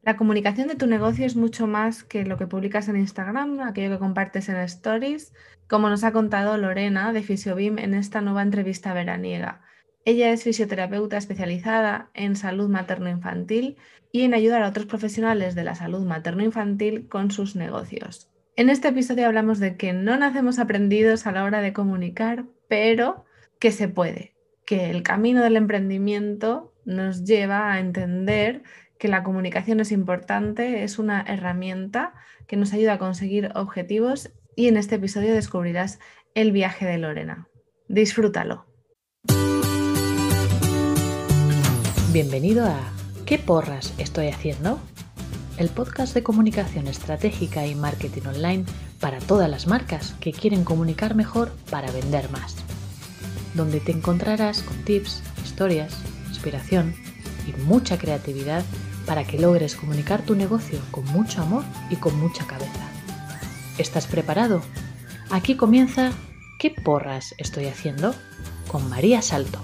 La comunicación de tu negocio es mucho más que lo que publicas en Instagram, aquello que compartes en Stories, como nos ha contado Lorena de Fisiobim en esta nueva entrevista veraniega. Ella es fisioterapeuta especializada en salud materno-infantil y en ayudar a otros profesionales de la salud materno-infantil con sus negocios. En este episodio hablamos de que no nacemos aprendidos a la hora de comunicar, pero que se puede, que el camino del emprendimiento nos lleva a entender que la comunicación es importante, es una herramienta que nos ayuda a conseguir objetivos y en este episodio descubrirás el viaje de Lorena. Disfrútalo. Bienvenido a ¿Qué porras estoy haciendo? El podcast de comunicación estratégica y marketing online para todas las marcas que quieren comunicar mejor para vender más. Donde te encontrarás con tips, historias, inspiración y mucha creatividad para que logres comunicar tu negocio con mucho amor y con mucha cabeza. ¿Estás preparado? Aquí comienza ¿Qué porras estoy haciendo? Con María Salto.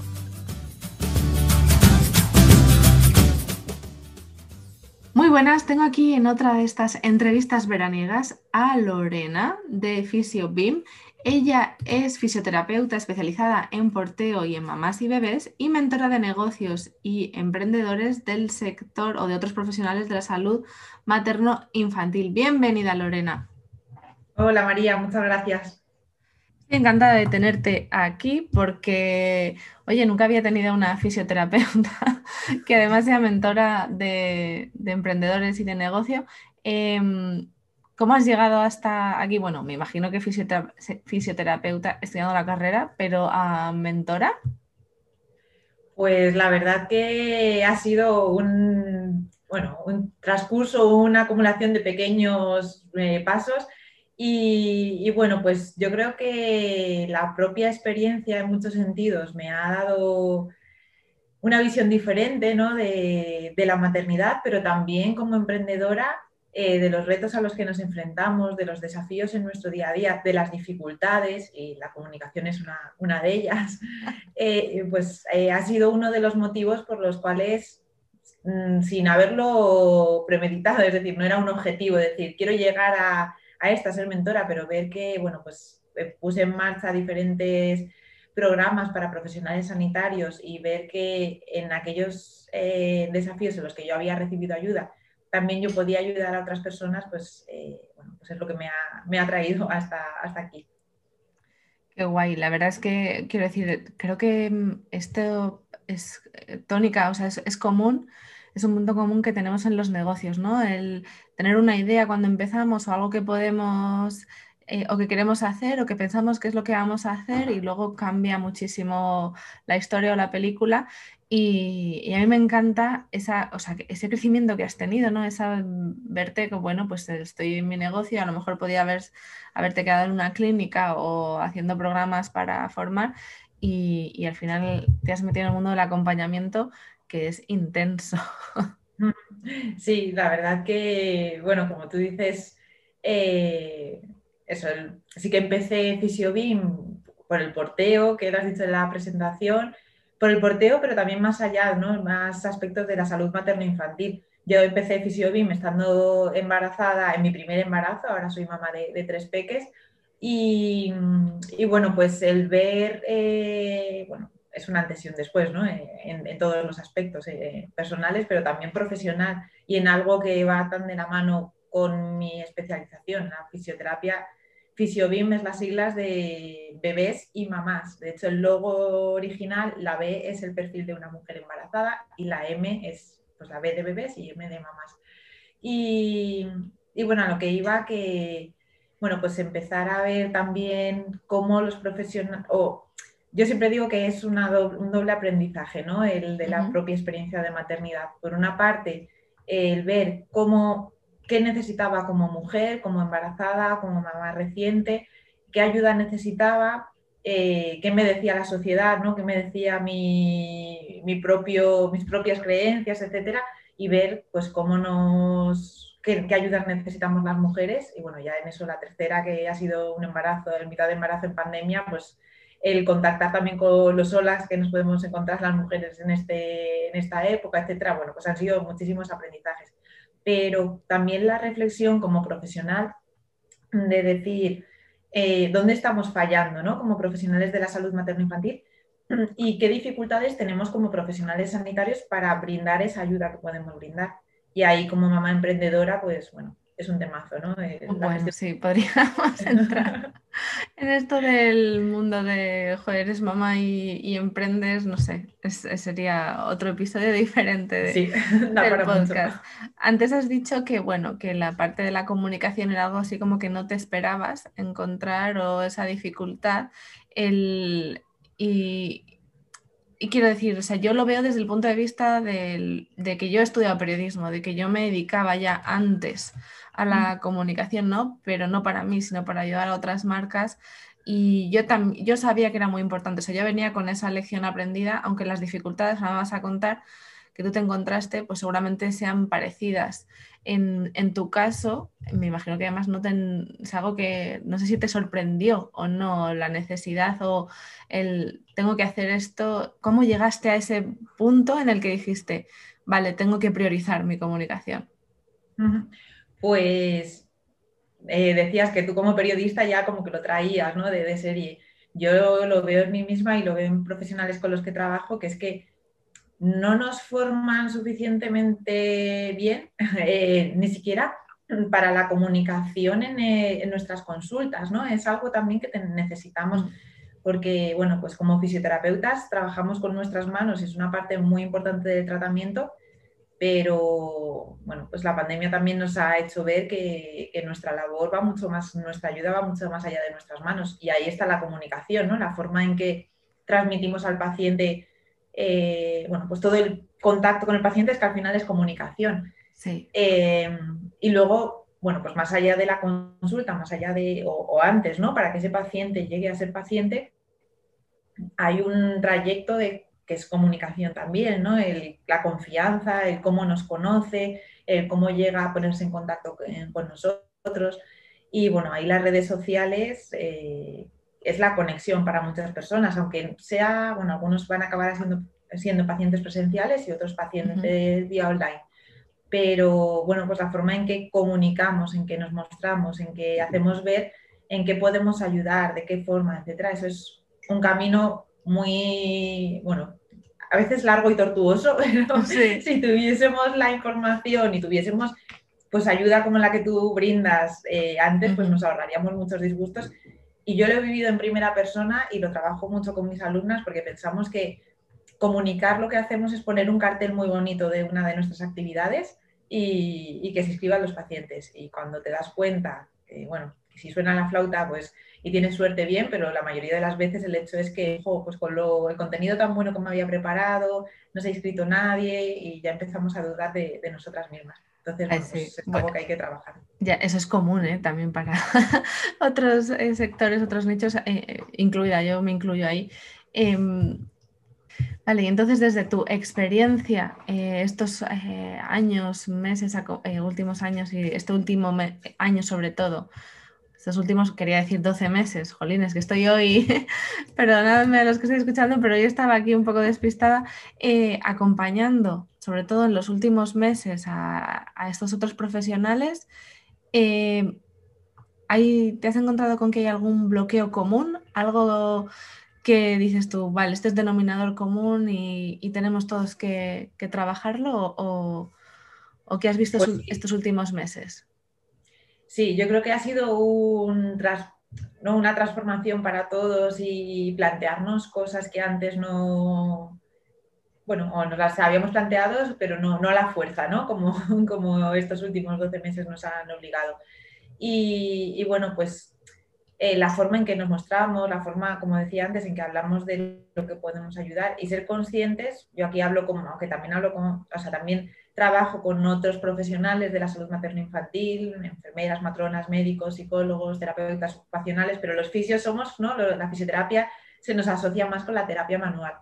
Muy buenas, tengo aquí en otra de estas entrevistas veraniegas a Lorena de Fisiobim. Ella es fisioterapeuta especializada en porteo y en mamás y bebés y mentora de negocios y emprendedores del sector o de otros profesionales de la salud materno-infantil. Bienvenida, Lorena. Hola María, muchas gracias. Estoy encantada de tenerte aquí porque, oye, nunca había tenido una fisioterapeuta que además sea mentora de emprendedores y de negocio. ¿Cómo has llegado hasta aquí? Bueno, me imagino que fisioterapeuta estudiando la carrera, pero a mentora. Pues la verdad que ha sido un transcurso, una acumulación de pequeños pasos y bueno, pues yo creo que la propia experiencia en muchos sentidos me ha dado una visión diferente, ¿no? de la maternidad, pero también como emprendedora de los retos a los que nos enfrentamos, de los desafíos en nuestro día a día, de las dificultades, y la comunicación es una de ellas, ha sido uno de los motivos por los cuales, sin haberlo premeditado, es decir, no era un objetivo, es decir, quiero llegar a esta, ser mentora, pero ver que, bueno, pues puse en marcha diferentes programas para profesionales sanitarios y ver que en aquellos desafíos en los que yo había recibido ayuda, también yo podía ayudar a otras personas, pues es lo que me ha traído hasta aquí. Qué guay, la verdad es que, quiero decir, creo que esto es tónica, o sea, es común, es un punto común que tenemos en los negocios, ¿no? El tener una idea cuando empezamos o algo que podemos o que queremos hacer o que pensamos que es lo que vamos a hacer y luego cambia muchísimo la historia o la película y a mí me encanta o sea, ese crecimiento que has tenido, ¿no? Verte que, bueno, pues estoy en mi negocio, a lo mejor podía haberte quedado en una clínica o haciendo programas para formar y al final te has metido en el mundo del acompañamiento que es intenso. Sí, la verdad que, bueno, como tú dices, sí que empecé Fisiobim por el porteo, que lo has dicho en la presentación, por el porteo, pero también más allá, ¿no? Más aspectos de la salud materno-infantil. Yo empecé Fisiobim estando embarazada, en mi primer embarazo, ahora soy mamá de 3 peques, y bueno, pues el ver, es un antes y un después, ¿no? En todos los aspectos personales, pero también profesional y en algo que va tan de la mano con mi especialización, la fisioterapia. Fisiobim es las siglas de bebés y mamás. De hecho, el logo original, la B es el perfil de una mujer embarazada y la M es pues, la B de bebés y M de mamás. Y bueno, a lo que iba que, bueno, pues empezar a ver también cómo los profesionales, yo siempre digo que es un doble aprendizaje, ¿no? El de la propia experiencia de maternidad. Por una parte, el ver qué necesitaba como mujer, como embarazada, como mamá reciente, qué ayuda necesitaba, qué me decía la sociedad, ¿no? Qué me decía mis propias creencias, etcétera, y ver pues qué ayudas necesitamos las mujeres. Y bueno, ya en eso la tercera, que ha sido un embarazo, el mitad de embarazo en pandemia, pues el contactar también con los solas que nos podemos encontrar las mujeres en esta época, etcétera. Bueno, pues han sido muchísimos aprendizajes. pero también la reflexión como profesional de decir dónde estamos fallando, ¿no? Como profesionales de la salud materno-infantil y qué dificultades tenemos como profesionales sanitarios para brindar esa ayuda que podemos brindar. Y ahí como mamá emprendedora, pues bueno, es un temazo, ¿no? La Bueno, gestión. sí, podríamos entrar en esto del mundo de, joder, eres mamá y emprendes, no sé, sería otro episodio diferente Sí, da del para mucho. podcast. Antes has dicho que, bueno, que la parte de la comunicación era algo así como que no te esperabas encontrar o esa dificultad. El, y, y quiero decir, o sea, yo lo veo desde el punto de vista de que yo he estudiado periodismo, de que yo me dedicaba ya antes a la comunicación, ¿no? Pero no para mí, sino para ayudar a otras marcas. Y yo sabía que era muy importante, o sea, yo venía con esa lección aprendida, aunque las dificultades, ahora me vas a contar, que tú te encontraste, pues seguramente sean parecidas. En tu caso, me imagino que además es algo que no sé si te sorprendió o no, la necesidad o el tengo que hacer esto. ¿Cómo llegaste a ese punto en el que dijiste, vale, tengo que priorizar mi comunicación? Pues decías que tú como periodista ya como que lo traías, ¿no? De serie. Yo lo veo en mí misma y lo veo en profesionales con los que trabajo, que es que no nos forman suficientemente bien, ni siquiera para la comunicación en nuestras consultas, ¿no? Es algo también que necesitamos porque, bueno, pues como fisioterapeutas trabajamos con nuestras manos, es una parte muy importante del tratamiento, pero, bueno, pues la pandemia también nos ha hecho ver que nuestra labor va mucho más, nuestra ayuda va mucho más allá de nuestras manos y ahí está la comunicación, ¿no? La forma en que transmitimos al paciente, bueno, pues todo el contacto con el paciente es que al final es comunicación. Sí. Y luego, bueno, pues más allá de la consulta, más allá de, o antes, ¿no? Para que ese paciente llegue a ser paciente, hay un trayecto que es comunicación también, ¿no? La confianza, el cómo nos conoce, el cómo llega a ponerse en contacto con nosotros. Y bueno, ahí las redes sociales es la conexión para muchas personas, aunque sea, bueno, algunos van a acabar siendo pacientes presenciales y otros pacientes vía online. Pero bueno, pues la forma en que comunicamos, en que nos mostramos, en que hacemos ver en qué podemos ayudar, de qué forma, etcétera, eso es un camino muy, bueno, a veces largo y tortuoso, pero Sí. si tuviésemos la información y tuviésemos pues ayuda como la que tú brindas antes, pues nos ahorraríamos muchos disgustos. Y yo lo he vivido en primera persona y lo trabajo mucho con mis alumnas porque pensamos que comunicar lo que hacemos es poner un cartel muy bonito de una de nuestras actividades y que se inscriban los pacientes. Y cuando te das cuenta, bueno, si suena la flauta, pues y tienes suerte bien, pero la mayoría de las veces el hecho es que, pues con el contenido tan bueno como había preparado, no se ha inscrito nadie y ya empezamos a dudar de nosotras mismas. Entonces, Ay, bueno, sí. pues es Bueno, algo que hay que trabajar. ya, eso es común, ¿eh? También para otros sectores, otros nichos, incluida, yo me incluyo ahí. Em, vale, y entonces desde tu experiencia, estos años, meses, últimos años y este último año sobre todo, estos últimos, quería decir 12 meses, jolines, que estoy hoy, perdonadme a los que estoy escuchando, pero yo estaba aquí un poco despistada, acompañando, sobre todo en los últimos meses, a estos otros profesionales. eh, ¿Te has encontrado con que hay algún bloqueo común? ¿Algo que dices tú, vale, este es denominador común y tenemos todos que trabajarlo? ¿O qué has visto Pues estos últimos meses? sí, yo creo que ha sido ¿no? una transformación para todos y plantearnos cosas que antes no, bueno, o nos las habíamos planteado, pero no a la fuerza, ¿no? Como, como estos últimos 12 meses nos han obligado. Y bueno, pues la forma en que nos mostramos, la forma, como decía antes, en que hablamos de lo que podemos ayudar y ser conscientes, yo aquí hablo como, aunque también hablo como, o sea, también trabajo con otros profesionales de la salud materno-infantil, enfermeras, matronas, médicos, psicólogos, terapeutas ocupacionales, pero los fisios somos, ¿no? La fisioterapia se nos asocia más con la terapia manual.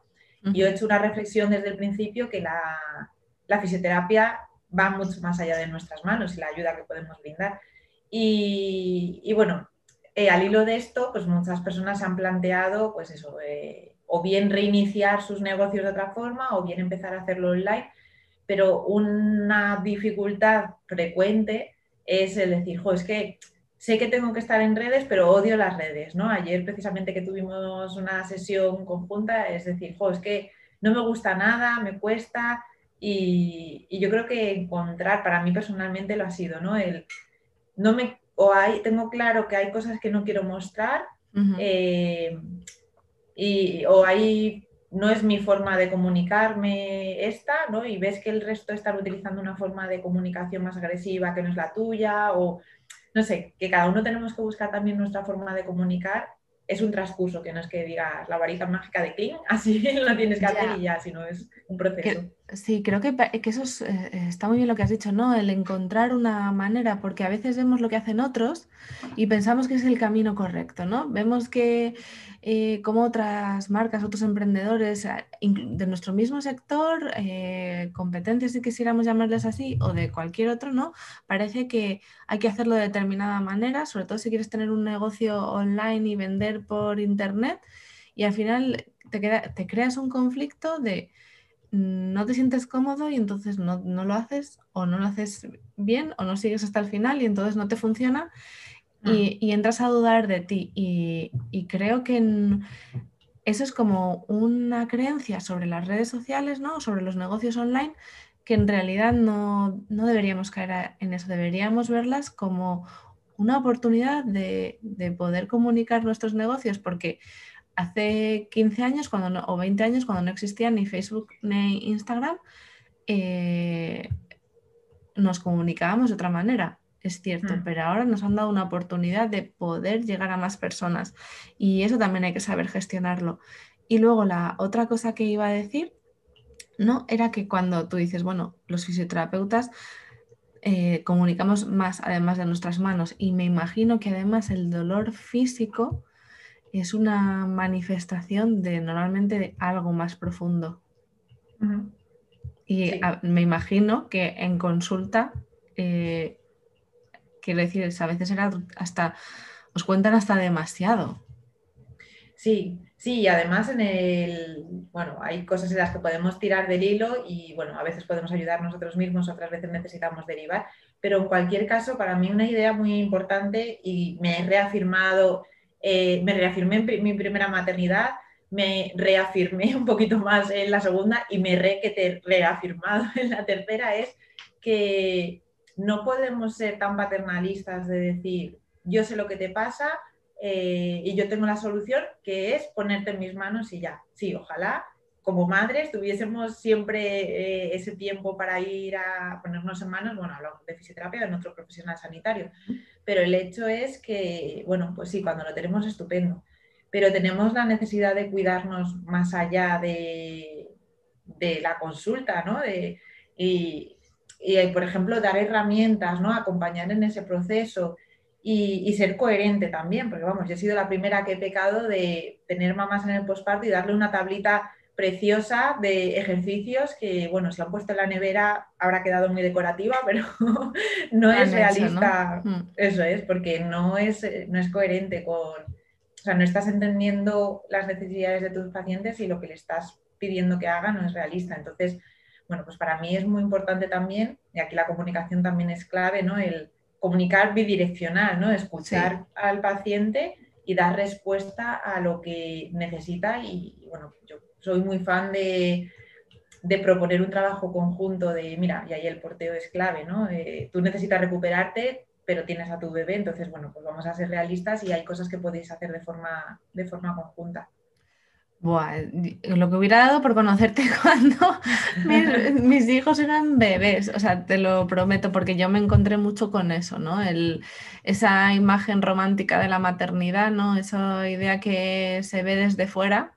Yo he hecho una reflexión desde el principio que la fisioterapia va mucho más allá de nuestras manos y la ayuda que podemos brindar. Y bueno, al hilo de esto, pues muchas personas se han planteado, pues eso, o bien reiniciar sus negocios de otra forma o bien empezar a hacerlo online, pero una dificultad frecuente es el decir, jo, es que sé que tengo que estar en redes, pero odio las redes, ¿no? Ayer precisamente que tuvimos una sesión conjunta, es decir, jo, es que no me gusta nada, me cuesta, y yo creo que encontrar, para mí personalmente lo ha sido, ¿no? Tengo claro que hay cosas que no quiero mostrar, eh, o hay, no es mi forma de comunicarme esta, ¿no? Y ves que el resto están utilizando una forma de comunicación más agresiva que no es la tuya, o no sé, que cada uno tenemos que buscar también nuestra forma de comunicar. Es un transcurso, que no es que digas la varita mágica de Kling, así lo tienes que hacer y Ya. ya, sino es un proceso. Sí, creo que eso está muy bien lo que has dicho, ¿no? El encontrar una manera, porque a veces vemos lo que hacen otros y pensamos que es el camino correcto, ¿no? Vemos que como otras marcas, otros emprendedores de nuestro mismo sector, competencias, si quisiéramos llamarles así, o de cualquier otro, ¿no? Parece que hay que hacerlo de determinada manera, sobre todo si quieres tener un negocio online y vender por internet, y al final te creas un conflicto de no te sientes cómodo y entonces no lo haces o no lo haces bien o no sigues hasta el final y entonces no te funciona y entras a dudar de ti. Y creo que eso es como una creencia sobre las redes sociales, ¿no? Sobre los negocios online, que en realidad no deberíamos caer en eso, deberíamos verlas como una oportunidad de poder comunicar nuestros negocios, porque hace 15 años o 20 años, cuando no existían ni Facebook ni Instagram, eh, nos comunicábamos de otra manera, es cierto, pero ahora nos han dado una oportunidad de poder llegar a más personas y eso también hay que saber gestionarlo. Y luego la otra cosa que iba a decir, ¿no? Era que cuando tú dices, bueno, los fisioterapeutas comunicamos más además de nuestras manos y me imagino que además el dolor físico es una manifestación de normalmente de algo más profundo. Y Sí. me imagino que en consulta, quiero decir, a veces os cuentan hasta demasiado. Sí, sí, y además bueno, hay cosas en las que podemos tirar del hilo y bueno, a veces podemos ayudar nosotros mismos, otras veces necesitamos derivar, pero en cualquier caso, para mí una idea muy importante y me reafirmé en mi primera maternidad, me reafirmé un poquito más en la segunda y que te he reafirmado en la tercera, es que no podemos ser tan paternalistas de decir, yo sé lo que te pasa, y yo tengo la solución, que es ponerte en mis manos y ya. Sí, ojalá como madres tuviésemos siempre ese tiempo para ir a ponernos en manos, bueno, hablamos de fisioterapia o en otro profesional sanitario, pero el hecho es que, bueno, pues sí, cuando lo tenemos estupendo, pero tenemos la necesidad de cuidarnos más allá de la consulta, ¿no? Y, por ejemplo, dar herramientas, ¿no? Acompañar en ese proceso y ser coherente también, porque vamos, yo he sido la primera que he pecado de tener mamás en el posparto y darle una tablita preciosa de ejercicios que, bueno, si han puesto en la nevera habrá quedado muy decorativa, pero no es Han hecho, ¿no? realista, eso es, porque no es coherente o sea, no estás entendiendo las necesidades de tus pacientes y lo que le estás pidiendo que haga no es realista. Entonces, bueno, pues para mí es muy importante también, y aquí la comunicación también es clave, ¿no? El comunicar bidireccional, ¿no? Escuchar Sí. al paciente y dar respuesta a lo que necesita. Y bueno, yo soy muy fan de proponer un trabajo conjunto de, mira, y ahí el porteo es clave, ¿no? Tú necesitas recuperarte, pero tienes a tu bebé, entonces, bueno, pues vamos a ser realistas y hay cosas que podéis hacer de forma conjunta. Buah, lo que hubiera dado por conocerte cuando mis hijos eran bebés, o sea, te lo prometo, porque yo me encontré mucho con eso, ¿no? Esa imagen romántica de la maternidad, ¿no? Esa idea que se ve desde fuera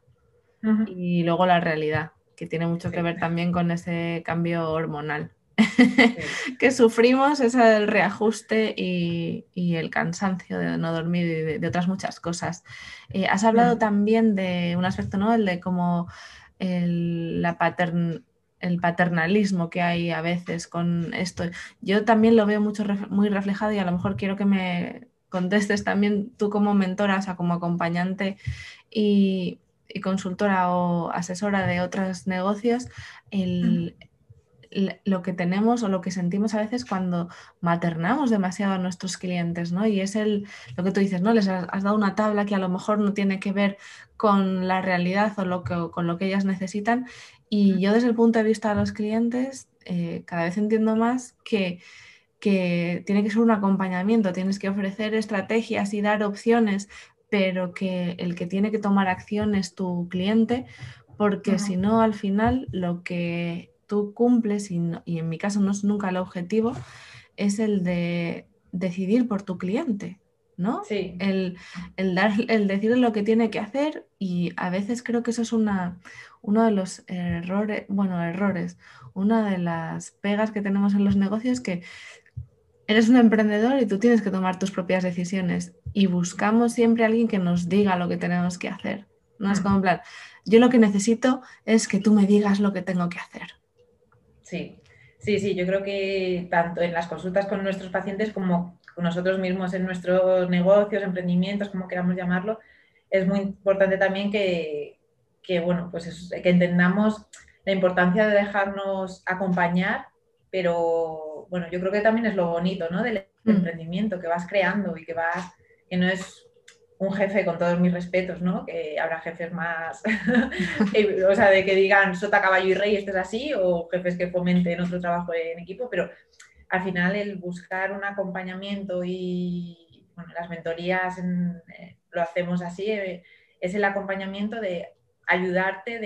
y luego la realidad, que tiene mucho que Sí, ver también con ese cambio hormonal. sí. Que sufrimos es el reajuste y el cansancio de no dormir y de otras muchas cosas. Has hablado también de un aspecto, ¿no? El de cómo el paternalismo que hay a veces con esto. Yo también lo veo muy reflejado y a lo mejor quiero que me contestes también tú como mentora, o sea, como acompañante y consultora o asesora de otros negocios, lo que tenemos o lo que sentimos a veces cuando maternamos demasiado a nuestros clientes, ¿no? Y es lo que tú dices, ¿no? Les has dado una tabla que a lo mejor no tiene que ver con la realidad o con lo que ellas necesitan. Y yo desde el punto de vista de los clientes, cada vez entiendo más que tiene que ser un acompañamiento, tienes que ofrecer estrategias y dar opciones, pero que el que tiene que tomar acción es tu cliente, porque si no, al final lo que tú cumples, y en mi caso no es nunca el objetivo, es el de decidir por tu cliente, ¿no? Sí. El decirle lo que tiene que hacer, y a veces creo que eso es uno de los errores, una de las pegas que tenemos en los negocios, que eres un emprendedor y tú tienes que tomar tus propias decisiones, y buscamos siempre a alguien que nos diga lo que tenemos que hacer. No es como en plan, yo lo que necesito es que tú me digas lo que tengo que hacer. Sí, yo creo que tanto en las consultas con nuestros pacientes como con nosotros mismos en nuestros negocios, emprendimientos, como queramos llamarlo, es muy importante también que bueno, pues que entendamos la importancia de dejarnos acompañar, pero bueno, yo creo que también es lo bonito, ¿no? Del emprendimiento, que vas creando y que no es un jefe, con todos mis respetos, ¿no? Que habrá jefes más, o sea, de que digan sota, caballo y rey, esto es así, o jefes que fomenten otro trabajo en equipo, pero al final el buscar un acompañamiento y, bueno, las mentorías lo hacemos así, es el acompañamiento de ayudarte,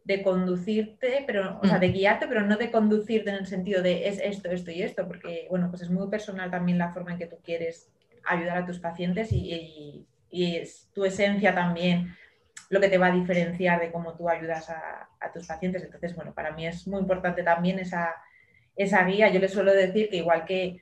de conducirte, pero, o sea, de guiarte, pero no de conducirte en el sentido de es esto, esto y esto, porque, bueno, pues es muy personal también la forma en que tú quieres ayudar a tus pacientes y es tu esencia también lo que te va a diferenciar de cómo tú ayudas a tus pacientes. Entonces, bueno, para mí es muy importante también esa guía. Yo les suelo decir que igual que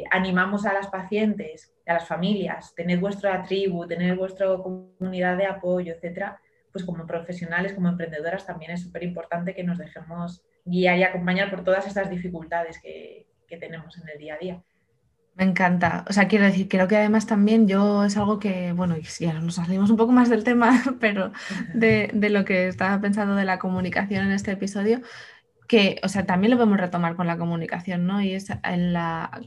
animamos a las pacientes, a las familias, tener vuestra tribu, tener vuestra comunidad de apoyo, etcétera, pues como profesionales, como emprendedoras, también es súper importante que nos dejemos guiar y acompañar por todas estas dificultades que tenemos en el día a día. Me encanta. O sea, quiero decir, creo que además también yo es algo que, bueno, y ya nos salimos un poco más del tema, pero de lo que estaba pensando de la comunicación en este episodio, que, o sea, también lo podemos retomar con la comunicación, ¿no? Y es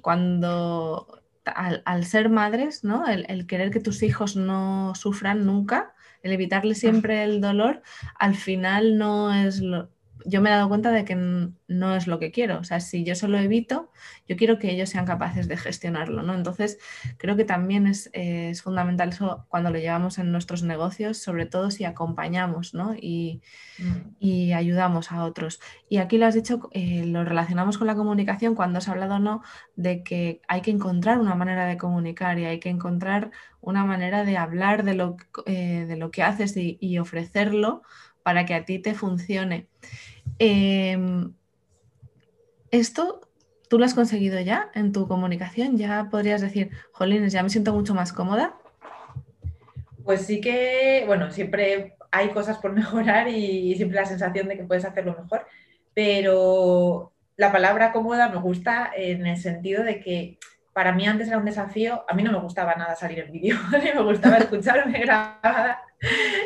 cuando, al ser madres, ¿no? El querer que tus hijos no sufran nunca, el evitarles siempre el dolor, al final no es yo me he dado cuenta de que no es lo que quiero. O sea, si yo solo evito, yo quiero que ellos sean capaces de gestionarlo, ¿no? Entonces, creo que también es fundamental eso cuando lo llevamos en nuestros negocios, sobre todo si acompañamos, ¿no? Y ayudamos a otros. Y aquí lo has dicho, lo relacionamos con la comunicación cuando has hablado, ¿no?, de que hay que encontrar una manera de comunicar y hay que encontrar una manera de hablar de lo que haces y ofrecerlo para que a ti te funcione. Esto tú lo has conseguido ya en tu comunicación, ya podrías decir, jolines, ya me siento mucho más cómoda. Pues sí que, bueno, siempre hay cosas por mejorar y siempre la sensación de que puedes hacerlo mejor, pero la palabra cómoda me gusta en el sentido de que para mí antes era un desafío. A mí no me gustaba nada salir en vídeo, ni me gustaba escucharme grabada,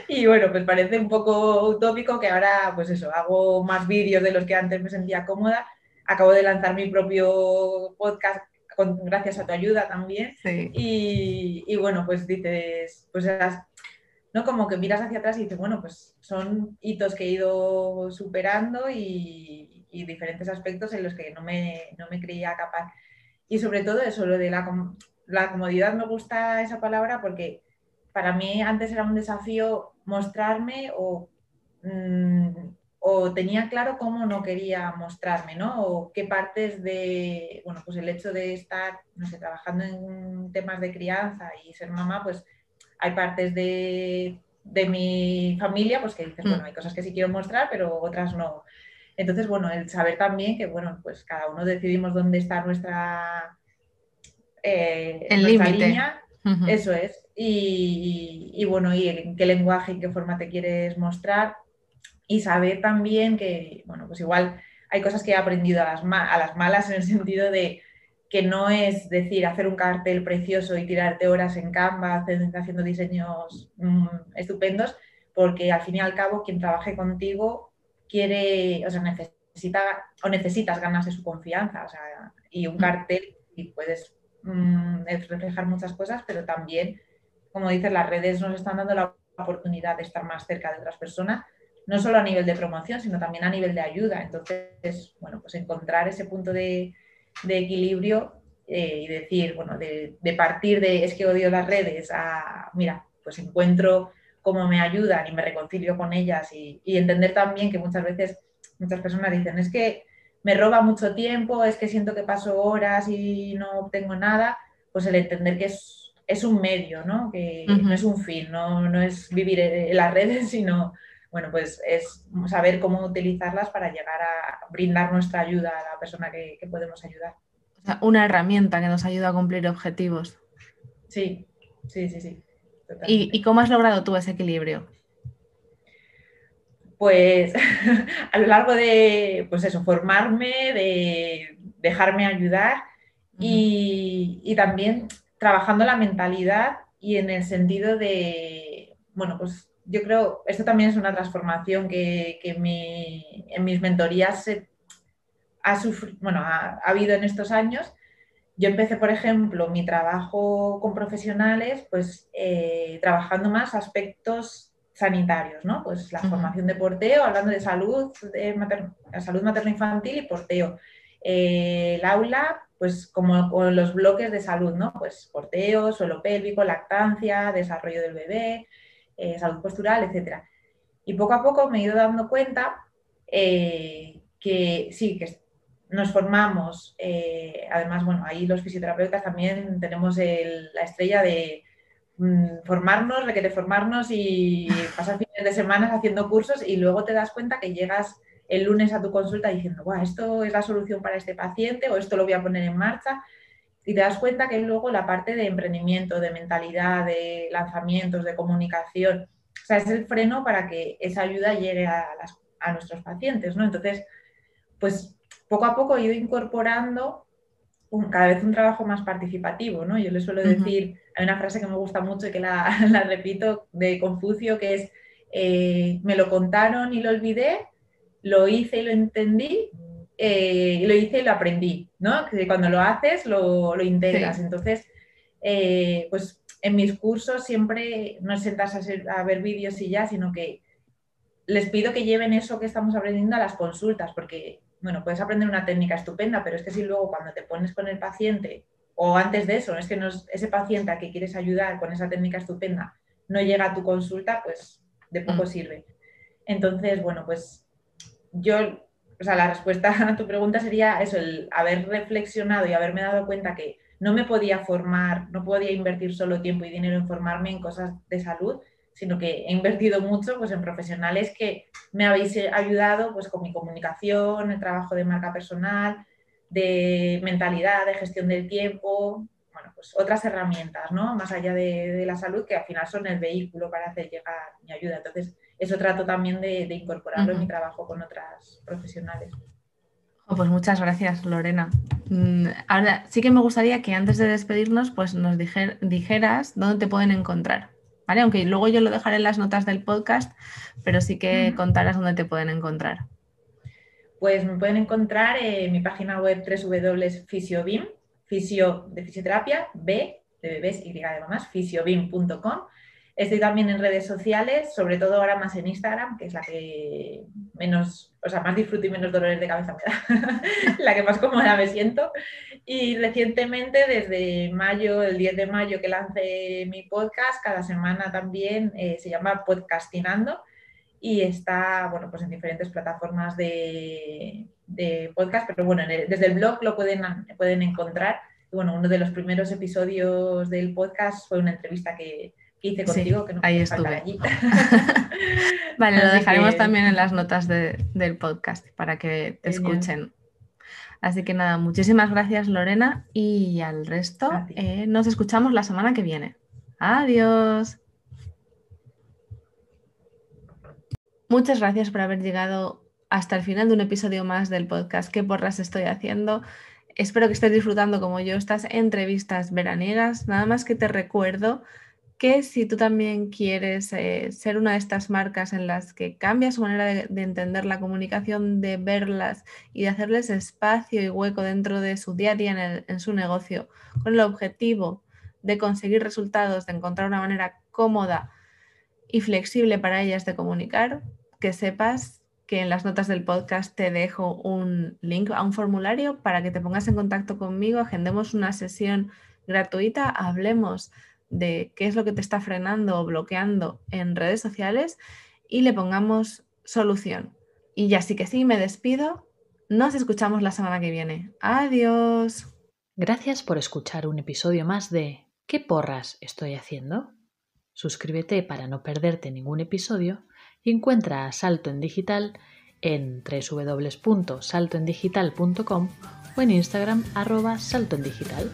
y bueno, pues parece un poco utópico que ahora, pues eso, hago más vídeos de los que antes me sentía cómoda. Acabo de lanzar mi propio podcast gracias a tu ayuda también. Sí. Y bueno, pues dices, pues ¿no? Como que miras hacia atrás y dices, bueno, pues son hitos que he ido superando y diferentes aspectos en los que no me creía capaz. Y sobre todo eso, lo de la comodidad, me gusta esa palabra porque para mí antes era un desafío mostrarme o tenía claro cómo no quería mostrarme, ¿no? O qué partes de, bueno, pues el hecho de estar, no sé, trabajando en temas de crianza y ser mamá, pues hay partes de mi familia, pues que dices, bueno, hay cosas que sí quiero mostrar, pero otras no. Entonces, bueno, el saber también que, bueno, pues cada uno decidimos dónde está nuestra límite. Línea, eso es. Y bueno, y en qué lenguaje y qué forma te quieres mostrar. Y saber también que, bueno, pues igual hay cosas que he aprendido a las malas, en el sentido de que no es decir hacer un cartel precioso y tirarte horas en Canva haciendo diseños estupendos, porque al fin y al cabo quien trabaje contigo quiere, o sea, necesitas ganas de su confianza, o sea, y un cartel, y puedes reflejar muchas cosas, pero también, como dices, las redes nos están dando la oportunidad de estar más cerca de otras personas, no solo a nivel de promoción, sino también a nivel de ayuda. Entonces, bueno, pues encontrar ese punto de equilibrio y decir, bueno, de partir de es que odio las redes a, mira, pues encuentro cómo me ayudan y me reconcilio con ellas y entender también que muchas veces muchas personas dicen, es que me roba mucho tiempo, es que siento que paso horas y no obtengo nada, pues el entender que es un medio, ¿no? Que no es un fin, no es vivir en las redes, sino, bueno, pues es saber cómo utilizarlas para llegar a brindar nuestra ayuda a la persona que podemos ayudar. O sea, una herramienta que nos ayuda a cumplir objetivos. Sí. ¿Y cómo has logrado tú ese equilibrio? Pues a lo largo de, pues eso, formarme, de dejarme ayudar y también trabajando la mentalidad y en el sentido de, bueno, pues yo creo, esto también es una transformación que en mis mentorías ha habido en estos años. Yo empecé, por ejemplo, mi trabajo con profesionales, pues trabajando más aspectos sanitarios, ¿no? Pues la formación de porteo, hablando de salud, salud materno-infantil y porteo. El aula, pues como con los bloques de salud, ¿no? Pues porteo, suelo pélvico, lactancia, desarrollo del bebé, salud postural, etcétera. Y poco a poco me he ido dando cuenta que sí, que nos formamos, además, bueno, ahí los fisioterapeutas también tenemos la estrella de formarnos, requerer formarnos y pasar fines de semana haciendo cursos y luego te das cuenta que llegas el lunes a tu consulta diciendo, guau, esto es la solución para este paciente o esto lo voy a poner en marcha y te das cuenta que luego la parte de emprendimiento, de mentalidad, de lanzamientos, de comunicación, o sea, es el freno para que esa ayuda llegue a nuestros pacientes, ¿no? Entonces, pues poco a poco he ido incorporando cada vez un trabajo más participativo, ¿no? Yo le suelo decir, hay una frase que me gusta mucho y que la repito de Confucio, que es, me lo contaron y lo olvidé, lo hice y lo entendí, y lo hice y lo aprendí, ¿no? Que cuando lo haces, lo integras. Sí. Entonces, pues en mis cursos siempre no es sentarse a ver vídeos y ya, sino que les pido que lleven eso que estamos aprendiendo a las consultas, porque, bueno, puedes aprender una técnica estupenda, pero es que si luego cuando te pones con el paciente, o antes de eso, es que ese paciente al que quieres ayudar con esa técnica estupenda no llega a tu consulta, pues de poco sirve. Entonces, bueno, pues yo, o sea, la respuesta a tu pregunta sería eso, el haber reflexionado y haberme dado cuenta que no me podía formar, no podía invertir solo tiempo y dinero en formarme en cosas de salud, sino que he invertido mucho pues, en profesionales que me habéis ayudado pues, con mi comunicación, el trabajo de marca personal, de mentalidad, de gestión del tiempo, bueno, pues otras herramientas, ¿no? Más allá de la salud, que al final son el vehículo para hacer llegar mi ayuda. Entonces, eso trato también de incorporarlo en mi trabajo con otras profesionales. Oh, pues muchas gracias, Lorena. Ahora sí que me gustaría que antes de despedirnos pues nos dijeras dónde te pueden encontrar, ¿vale? Aunque luego yo lo dejaré en las notas del podcast, pero sí que contarás dónde te pueden encontrar. Pues me pueden encontrar en mi página web www.fisiobim, fisio de fisioterapia, B de bebés, Y de mamás, fisiobim.com. Estoy también en redes sociales, sobre todo ahora más en Instagram, que es la que menos, o sea, más disfruto y menos dolores de cabeza me da, la que más cómoda me siento. Y recientemente, desde mayo, el 10 de mayo que lancé mi podcast, cada semana también se llama Podcastinando y está, bueno, pues en diferentes plataformas de podcast, pero bueno, desde el blog lo pueden encontrar. Y bueno, uno de los primeros episodios del podcast fue una entrevista que hice contigo, sí, que no ahí puede faltar allí. Vale, lo dejaremos también en las notas del podcast para que te escuchen. Así que nada, muchísimas gracias, Lorena, y al resto nos escuchamos la semana que viene. Adiós. Muchas gracias por haber llegado hasta el final de un episodio más del podcast ¿Qué porras estoy haciendo? Espero que estés disfrutando como yo estas entrevistas veraniegas. Nada más que te recuerdo que si tú también quieres ser una de estas marcas en las que cambia su manera de entender la comunicación, de verlas y de hacerles espacio y hueco dentro de su día a día en su negocio, con el objetivo de conseguir resultados, de encontrar una manera cómoda y flexible para ellas de comunicar, que sepas que en las notas del podcast te dejo un link a un formulario para que te pongas en contacto conmigo, agendemos una sesión gratuita, hablemos de qué es lo que te está frenando o bloqueando en redes sociales y le pongamos solución. Y ya sí que sí, me despido. Nos escuchamos la semana que viene. Adiós. Gracias por escuchar un episodio más de ¿Qué porras estoy haciendo? Suscríbete para no perderte ningún episodio y encuentra a Salto en Digital en www.saltoendigital.com o en Instagram @saltoendigital.